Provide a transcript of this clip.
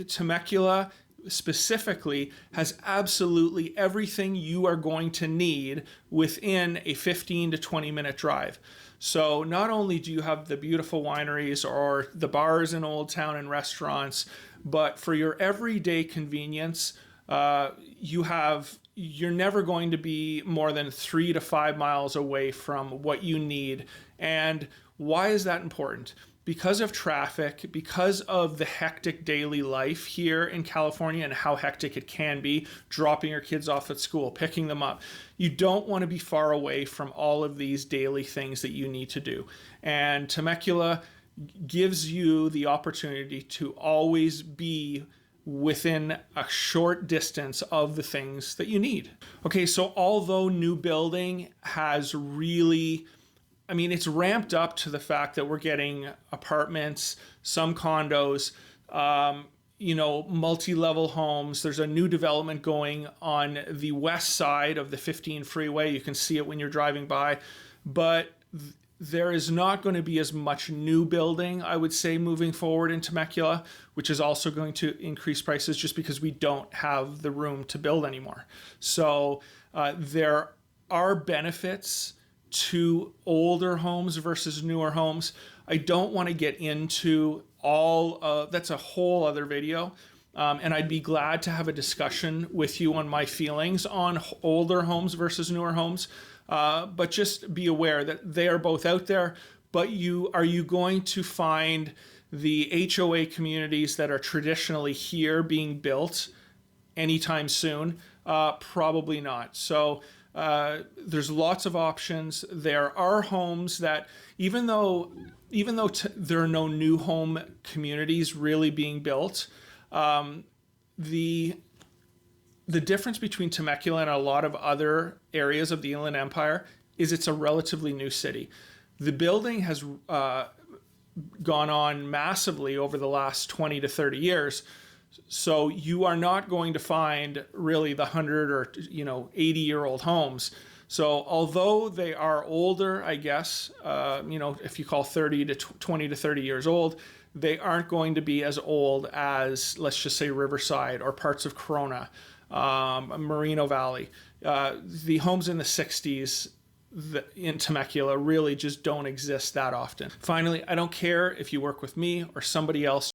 Temecula specifically has absolutely everything you are going to need within a 15 to 20 minute drive. So not only do you have the beautiful wineries or the bars in Old Town and restaurants, but for your everyday convenience, you're never going to be more than 3 to 5 miles away from what you need. And why is that important? Because of traffic, because of the hectic daily life here in California and how hectic it can be, dropping your kids off at school, picking them up. You don't want to be far away from all of these daily things that you need to do. And Temecula gives you the opportunity to always be within a short distance of the things that you need. Okay, so although new building has really, it's ramped up to the fact that we're getting apartments, some condos, multi-level homes. There's a new development going on the west side of the 15 freeway. You can see it when you're driving by, but there is not going to be as much new building, I would say, moving forward in Temecula, which is also going to increase prices just because we don't have the room to build anymore. So there are benefits to older homes versus newer homes. I don't want to get into that's a whole other video. And I'd be glad to have a discussion with you on my feelings on older homes versus newer homes. But just be aware that they are both out there, but are you going to find the HOA communities that are traditionally here being built anytime soon? Probably not. So there's lots of options. There are homes that, even though there are no new home communities really being built, the difference between Temecula and a lot of other areas of the Inland Empire is it's a relatively new city. The building has gone on massively over the last 20 to 30 years. So you are not going to find really the 100 or 80-year-old homes. So although they are older, I guess, if you call 30 to 20 to 30 years old, they aren't going to be as old as, let's just say, Riverside or parts of Corona, Moreno Valley. The homes in the 60s in Temecula really just don't exist that often. Finally, I don't care if you work with me or somebody else.